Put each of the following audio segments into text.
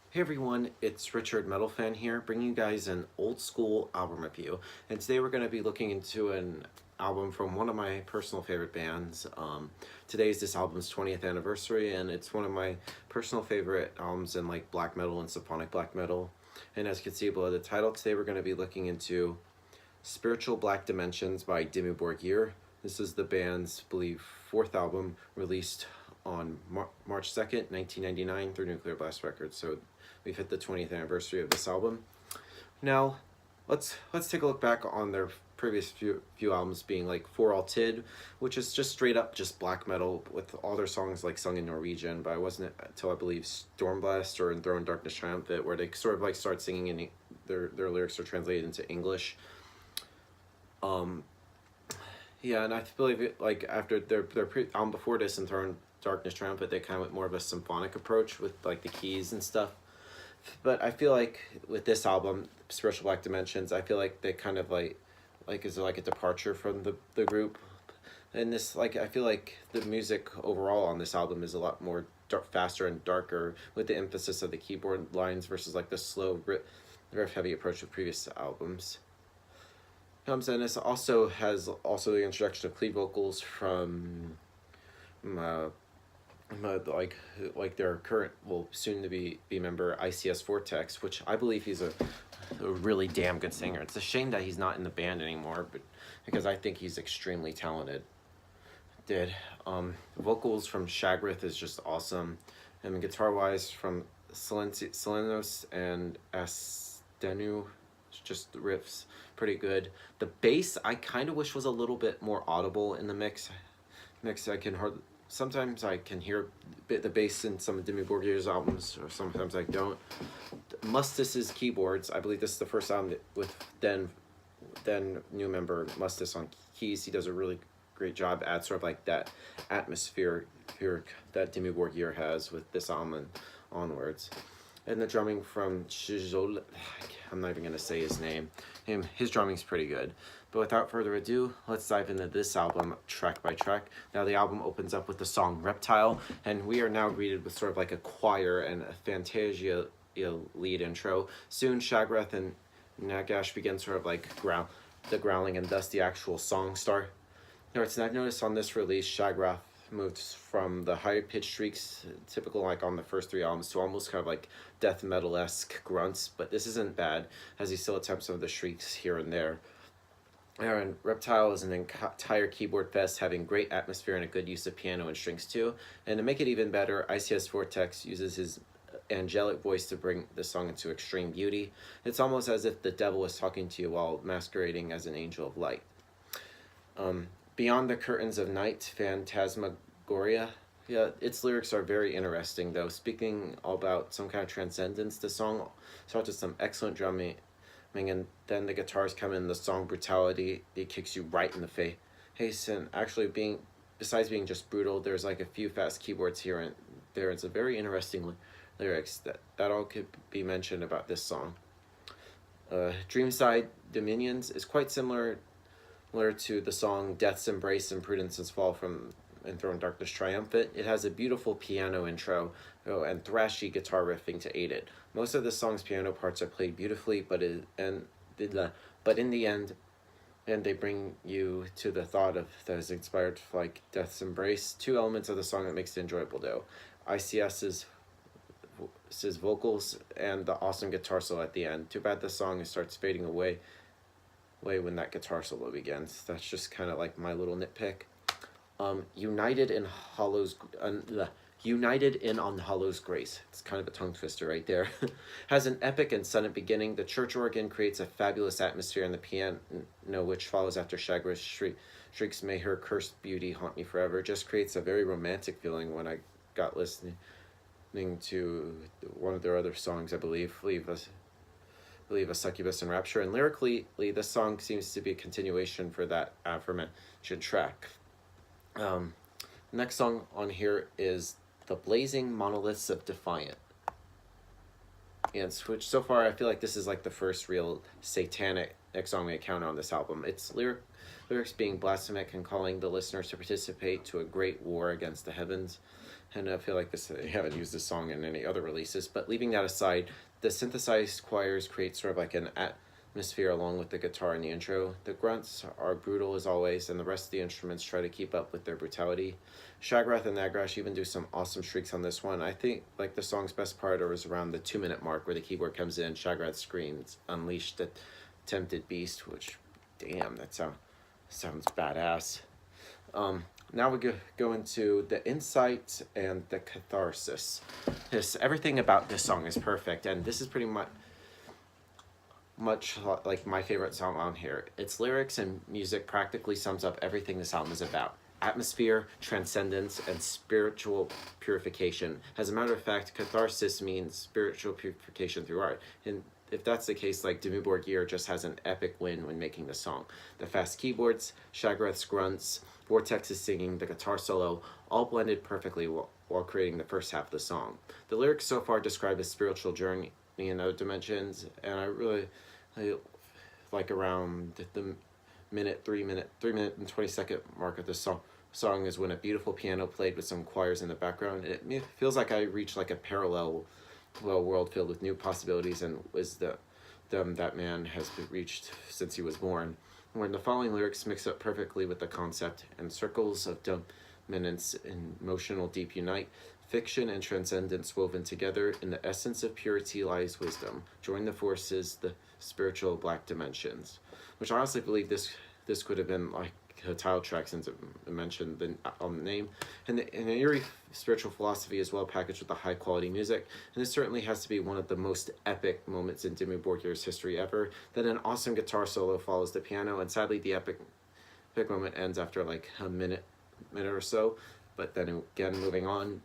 Hey everyone, it's Richard Metal Fan here, bringing you guys an old school album review. And today we're going to be looking into an album from one of my personal favorite bands. Today is this album's 20th anniversary, and it's one of my personal favorite albums in like black metal and symphonic black metal. And as you can see below the title, today we're going to be looking into Spiritual Black Dimensions by Dimmu Borgir. This is the band's, I believe, fourth album, released on March 2nd, 1999 through Nuclear Blast Records. So we've hit the 20th anniversary of this album. Now, let's take a look back on their previous few albums, being like For All Tid, which is just straight up just black metal with all their songs like sung in Norwegian, but it wasn't until I believe Stormblast or Enthroned Darkness Triumphant where they sort of like start singing in their lyrics are translated into English. Yeah, and I believe it, like after their album before this, Enthroned Darkness Triumphant, they kind of went more of a symphonic approach with like the keys and stuff. But I feel like with this album, Spiritual Black Dimensions, I feel like they kind of like is like a departure from the group. And this, like, I feel like the music overall on this album is a lot more faster and darker, with the emphasis of the keyboard lines versus like the slow riff heavy approach of previous albums. And this also has the introduction of lead vocals from like their current, well, soon to be member ICS Vortex, which I believe he's a really damn good singer. It's a shame that he's not in the band anymore, but because I think he's extremely talented. Vocals from Shagrith is just awesome, and guitar wise from Selenos and Astenu, just the riffs pretty good. The bass I kind of wish was a little bit more audible in the mix. Sometimes I can hear the bass in some of Dimmu Borgir's albums, or sometimes I don't. Mustis's keyboards, I believe this is the first album with then new member Mustis on keys. He does a really great job at sort of like that atmosphere that Dimmu Borgir has with this album and onwards. And the drumming from Chizol, I'm not even going to say his name. His drumming's pretty good. But without further ado, let's dive into this album track by track. Now the album opens up with the song Reptile, and we are now greeted with sort of like a choir and a Fantasia lead intro. Soon Shagrith and Nagash begin sort of like the growling, and thus the actual song start. Now, I've noticed on this release, Shagrith moves from the higher pitched shrieks typical like on the first three albums to almost kind of like death metal-esque grunts, but this isn't bad as he still attempts some of the shrieks here and there. And Reptile is an entire keyboard fest, having great atmosphere and a good use of piano and strings too. And to make it even better, ICS Vortex uses his angelic voice to bring the song into extreme beauty. It's almost as if the devil is talking to you while masquerading as an angel of light. Beyond the Curtains of Night, Phantasmagoria. Yeah, its lyrics are very interesting, though. Speaking about some kind of transcendence, the song starts with some excellent drumming, and then the guitars come in. The song Brutality, it kicks you right in the face. And actually, besides being just brutal, there's like a few fast keyboards here and there. It's a very interesting lyrics that all could be mentioned about this song. Dreamside Dominions is quite similar to the song Death's Embrace and Prudence's Fall from Enthroned Darkness Triumphant. It has a beautiful piano intro and thrashy guitar riffing to aid it. Most of the song's piano parts are played beautifully, but in the end, they bring you to the thought of that is inspired like Death's Embrace. Two elements of the song that makes it enjoyable though: ICS's vocals and the awesome guitar solo at the end. Too bad the song starts fading away when that guitar solo begins. That's just kind of like my little nitpick. United in on Hollow's Grace. It's kind of a tongue twister right there. Has an epic and sudden beginning. The church organ creates a fabulous atmosphere, and the piano, which follows after Shagrith's shrieks, "May her cursed beauty haunt me forever," just creates a very romantic feeling. When I got listening to one of their other songs, I believe a Succubus and Rapture, and lyrically this song seems to be a continuation for that aforementioned track. Next song on here is The Blazing Monoliths of Defiant, and which so far I feel like this is like the first real satanic song we encounter on this album. Its lyrics being blasphemic and calling the listeners to participate to a great war against the heavens. and I feel like they haven't used this song in any other releases. But leaving that aside, the synthesized choirs create sort of like an atmosphere along with the guitar in the intro. The grunts are brutal as always, and the rest of the instruments try to keep up with their brutality. Shagrath and Nagrash even do some awesome shrieks on this one. I think like the song's best part is around the 2-minute mark where the keyboard comes in, Shagrath screams, "Unleash the tempted beast," which, damn, that sounds badass. Now we go into the insight and the catharsis. Everything about this song is perfect, and this is pretty much like my favorite song on here. Its lyrics and music practically sums up everything this album is about. Atmosphere, transcendence, and spiritual purification. As a matter of fact, catharsis means spiritual purification through art. And if that's the case, like Dimmu Borgir just has an epic win when making the song. The fast keyboards, Shagrath's grunts, Vortex's singing, the guitar solo, all blended perfectly while creating the first half of the song. The lyrics so far describe a spiritual journey in other dimensions, and I really like around the 3 minute and 20-second mark of the song is when a beautiful piano played with some choirs in the background. It feels like I reached like a parallel world filled with new possibilities and wisdom that man has reached since he was born. When the following lyrics mix up perfectly with the concept, and circles of dominance and emotional deep unite, fiction and transcendence woven together, in the essence of purity lies wisdom. Join the forces, the spiritual black dimensions. Which I honestly believe this could have been like a title track, since it mentioned the name. And an eerie spiritual philosophy is well packaged with the high quality music, and this certainly has to be one of the most epic moments in Dimmu Borgir's history ever. Then an awesome guitar solo follows the piano, and sadly the epic moment ends after like a minute or so. But then again, moving on,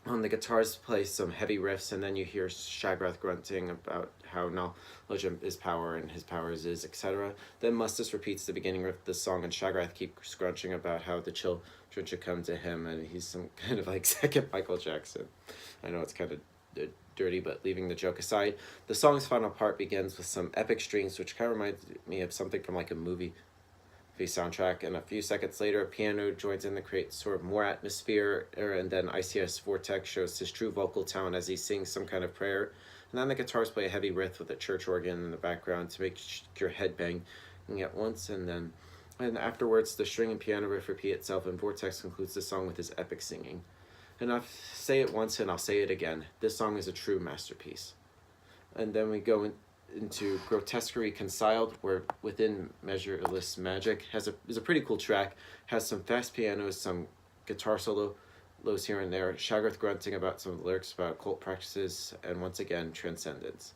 the guitars play some heavy riffs, and then you hear Shagrath grunting about how knowledge is power and his powers is, etc. Then Mustis repeats the beginning of the song, and Shagrath keeps grunting about how the children should come to him, and he's some kind of like second Michael Jackson. I know it's kind of dirty, but leaving the joke aside, the song's final part begins with some epic strings, which kind of reminds me of something from like a movie soundtrack, and a few seconds later a piano joins in to create sort of more atmosphere, and then ICS Vortex shows his true vocal talent as he sings some kind of prayer, and then the guitars play a heavy riff with a church organ in the background to make your head bang at once, and afterwards the string and piano riff repeat itself, and Vortex concludes the song with his epic singing. And I'll say it once and I'll say it again, this song is a true masterpiece. And then we go into Grotesque Reconciled, where Within Measureless Magic is a pretty cool track, has some fast pianos, some guitar solos here and there, Shagrath grunting about some lyrics about occult practices, and once again, transcendence.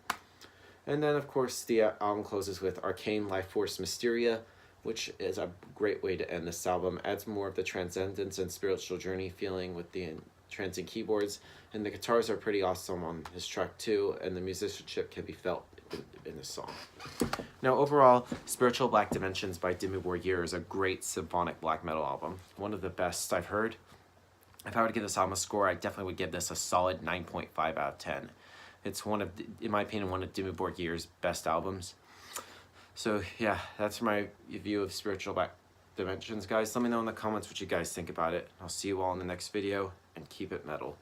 And then of course the album closes with Arcane Life Force Mysteria, which is a great way to end this album, adds more of the transcendence and spiritual journey feeling with the entrancing keyboards, and the guitars are pretty awesome on this track too, and the musicianship can be felt in this song. Now overall, Spiritual Black Dimensions by Dimmu Borgir is a great symphonic black metal album, one of the best I've heard. If I were to give this album a score, I definitely would give this a solid 9.5 out of 10. It's in my opinion, one of Dimmu Borgir's best albums. So yeah, that's my view of Spiritual Black Dimensions, guys. Let me know in the comments what you guys think about it. I'll see you all in the next video, and keep it metal.